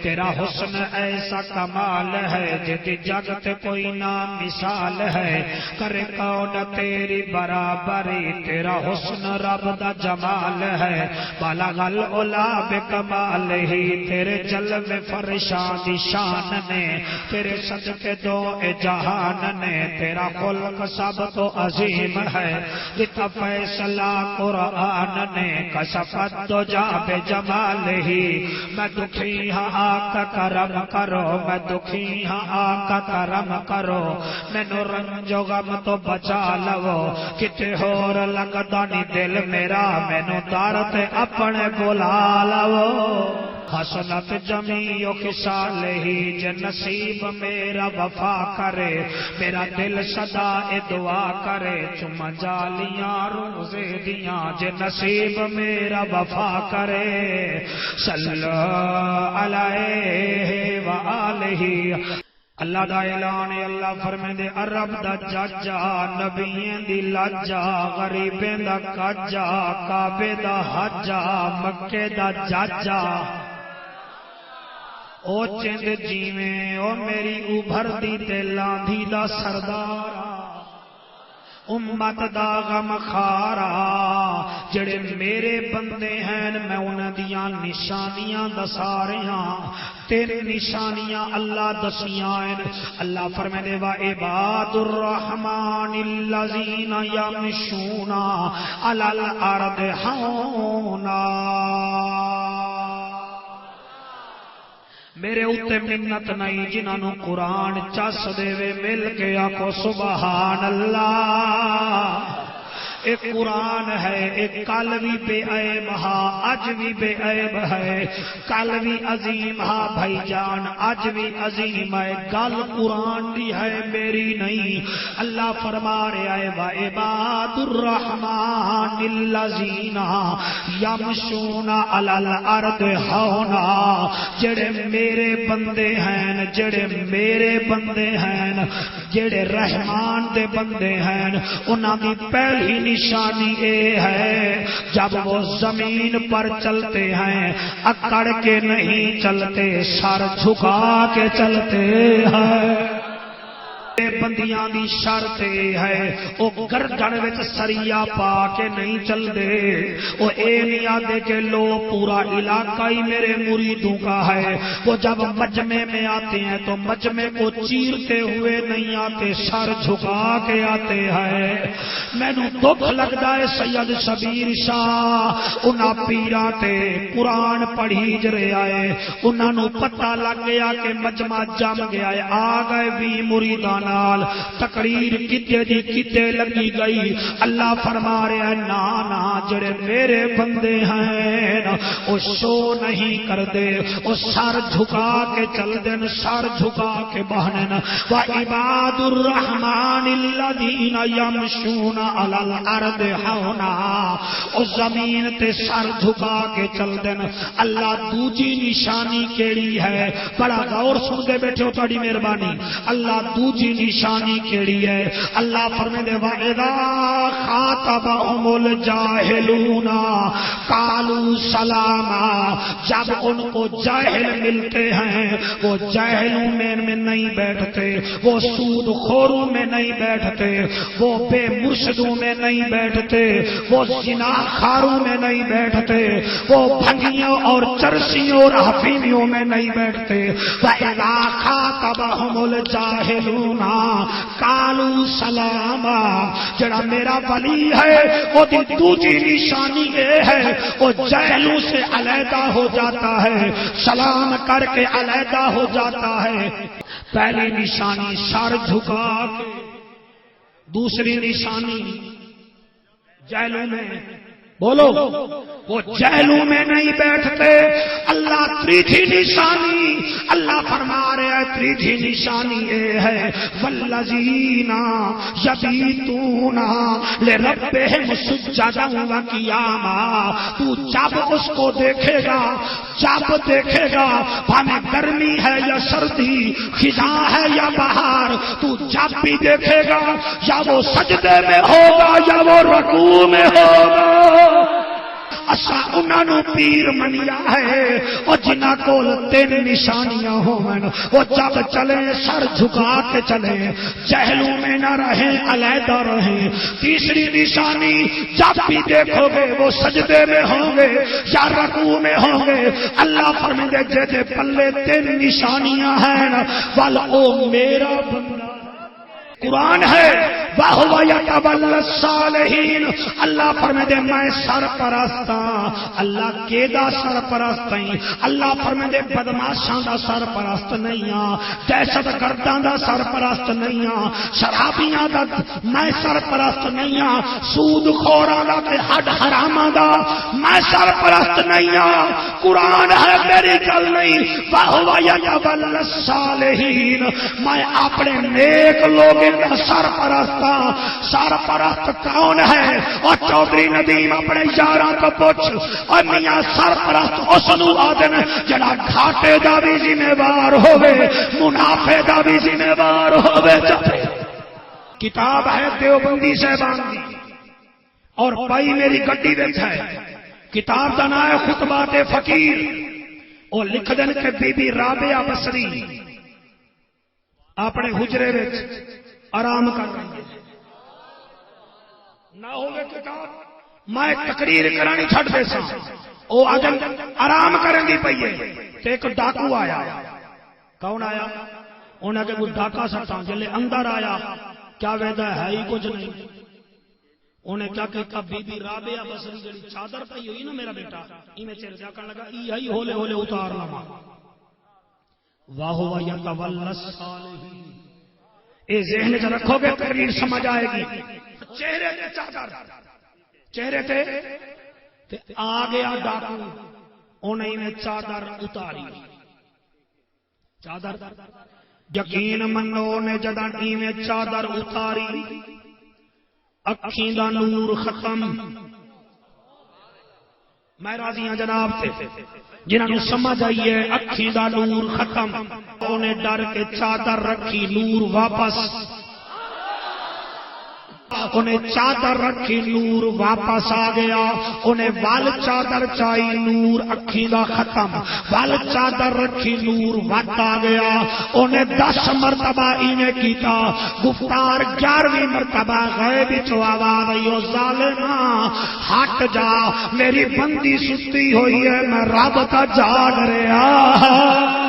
تیرا حسن ایسا کمال ہے جدی جگ تے کوئی نہ مثال ہے، کرے کون تیری برابری، تیرا حسن رب دا جمال ہے، بالغ العلا بکمال ہی، تیرے جلوے فرشاں دی شان نے، تیرے صدقے دو جہان نے، تیرا خلق سب تو عظیم ہے، جتا فیصلہ قرآن نے، کشفت دو جا بے جمال ہی، میں دکھی ہاں آقا کرم کرو، میں دکھی ہاں آقا کرم کرو، مینو رنج و غم تو بچا لو، کتے ہور لگدا نہیں دل میرا، مینو دارت اپنے بلا لو، حسنت جمیع خصال ہی، جے نصیب میرا وفا کرے، میرا دل صدا دعا کرے، چما جالیاں روزے دیاں، جے نصیب میرا وفا کرے، صلی علیہ وآلہ۔ اللہ دا اعلان ہے، اللہ فرمیندے عرب دا جاجا، نبیین دی لاجا، غریبین دا کاجا، کعبے دا حجا، مکے دا جاجا، او چند جیویں او میری ابھر دی تے لاندھی دا سردارا، امت دا غم خارا، جڑے میرے بندے ہیں میں انہاں دیاں نشانیاں دسا رہا، تیرے نشانیاں اللہ دسیاں ہیں، اللہ فرمائے وا عباد الرحمن الذین یمشون علی الارض ہونا، میرے اوتے منت نہیں جنہاں نو قرآن چس دے وے مل کے آکھو سبحان اللہ۔ ایک قرآن ہے، ایک کل بھی بے عیب ہا، اج بھی بے عیب ہے، کل بھی عظیم ہا بھائی جان، اج بھی عظیم ہے، گل قرآن دی ہے میری نہیں۔ اللہ فرما رہا ہے وعباد الرحمن الذین یمشون علی الارض ہونا، جڑے میرے بندے ہیں، جڑے میرے بندے ہیں، جڑے رحمان دے بندے ہیں، انہاں دی پہلی نشانی یہ ہے جب وہ زمین پر چلتے ہیں اکڑ کے نہیں چلتے، سر جھکا کے چلتے ہیں۔ بندیاں دی شرط ہے وہ گردن وچ سریا پا کے نہیں چل دے، وہ اے نہیں آدھے کہ لو پورا علاقہ ہی میرے مریدوں کا ہے، وہ جب مجمع میں آتے ہیں تو مجمع کو چیرتے ہوئے نہیں آتے، سر جھکا کے آتے ہیں۔ میں نو دکھ لگدا ہے سید شبیر شاہ انہاں پیراں تے قرآن پڑھی جرے آئے، انہاں نو پتہ لگ گیا کہ مجمع جم گیا ہے، آ گئے بھی مریدان نال، تقریر کتے دی کتے لگی گئی۔ اللہ فرما رہا ہے نا نا جڑے میرے بندے ہیں وہ شو نہیں کرتے، وہ سر جھکا کے چل دین، سر جھکا کے بہنن۔ وعباد الرحمن الذین یمشون علی الارض ہونا، اس زمین تے سر جھکا کے چل دین۔ اللہ دوجی نشانی کیڑی ہے، بڑا غور سن کے بیٹھے ہو، تہاڈی مہربانی۔ اللہ دوجی نشانی کیڑی ہے، اللہ فرمائے وَإِذَا خَاطَبَهُمُ الْجَاهِلُونَ قَالُوا سَلَامًا، جب ان کو جاہل ملتے ہیں وہ جاہلوں میں نہیں بیٹھتے، وہ سود خوروں میں نہیں بیٹھتے، وہ بے مرشدوں میں نہیں بیٹھتے، وہ زنا خاروں میں نہیں بیٹھتے، وہ بھنگیوں اور چرسیوں اور حفیمیوں میں نہیں بیٹھتے۔ وَإِذَا خَاطَبَهُمُ الْجَاهِلُونَ قالوا سلاما، جڑا میرا ولی ہے وہ دوسری نشانی یہ ہے وہ جہلوں سے علیحدہ ہو جاتا ہے، سلام کر کے علیحدہ ہو جاتا ہے۔ پہلی نشانی سر جھکا کے، دوسری نشانی جہلوں میں، بولو وہ جہلوں میں نہیں بیٹھتے۔ اللہ تیسری نشانی اللہ فرما رہے ہیں، تیسری نشانی یہ ہے والذین یبیتون لربہم سجدا وقیاما، تو جب اس کو دیکھے گا، جب دیکھے گا ہمیں گرمی ہے یا سردی، خزاں ہے یا بہار، تو جب بھی دیکھے گا یا وہ سجدے میں ہوگا یا وہ رکوع میں ہوگا، اسا انہاں نو پیر منیا ہے او جنہاں کول تین نشانیاں ہون وہ جب چلے سر جھکا کے چلے چہلوں میں نہ رہیں علیحدہ رہیں تیسری نشانی جب بھی دیکھو گے وہ سجدے میں ہوں گے یا رکوع میں ہوں گے اللہ فرمائے جے پلے تین نشانیاں ہیں ول او میرا بندہ قرآن ہے وَهُوَ يَتَوَلَّى الصَّالِحِينَ اللہ فرمائے میں سرپرست ہاں اللہ کیدا سرپرست ہیں اللہ فرمائے بدماشاں دا سرپرست نہیں ہاں دہشت گرداں دا سرپرست نہیں ہاں شرابیاں دا میں سرپرست نہیں ہاں سود خوراں دا تے حد حراماں دا میں سرپرست نہیں ہاں قرآن ہے میری گل نہیں وَهُوَ يَتَوَلَّى الصَّالِحِينَ میں اپنے نیک لوگوں کا سرپرست سرپرست کون ہے اور چودھری ندیم اپنے یاراں تو پوچھ اور میاں سرپرست اس نو آدن جڑا گھاٹے دا بھی ذمہ دار ہوے منافع دا بھی ذمہ دار ہوے کتاب ہے دیوبندی صاحبان دی اور بھائی میری گڈی وچ ہے کتاب دا نام ہے خطبات فقیر اور لکھ دین کہ بی بی رابعہ بصری اپنے حجرے وچ آرام کر رہی ہے نہ ہوگے کتاب میں تقریر کرانی چھٹ دے سا او آدم آرام کرن دی پئی ہے تے ایک ڈاکو آیا کون آیا انہاں کہ کوئی ڈاکا سٹا جلے اندر آیا کیا ویدا ہے ہی کچھ نہیں انہیں کیا کہتا بی بی رابعہ بصری جڑی چادر پئی ہوئی نا میرا بیٹا ای میں چل جا کر لگا ای ہی ہولے ہولے اتار لما واہ یتولی الصالحین اے ذہن میں رکھو گے تقریر سمجھ آئے گی چہرے تے چادر چہرے تے آ گیا ڈاکو انہیں نے چادر اتاری چادر یقین منو نے جداں میں چادر اتاری اکھیں دا نور ختم میں راضی ہوں جناب تے جنہاں نو سمجھ آئیے اکھیں دا نور ختم انہیں ڈر کے چادر رکھی نور واپس انہیں چادر رکھی نور واپس آ گیا انہیں وال چادر چائی نور اکھیں دا ختم وال چادر رکھی نور وات آ گیا انہیں 10 مرتبہ انہیں کیتا گفتار 11ویں مرتبہ غیب چو آواز یو ظالمہ ہٹ جا میری بندی سستی ہوئی ہے میں رب کا جاگ رہا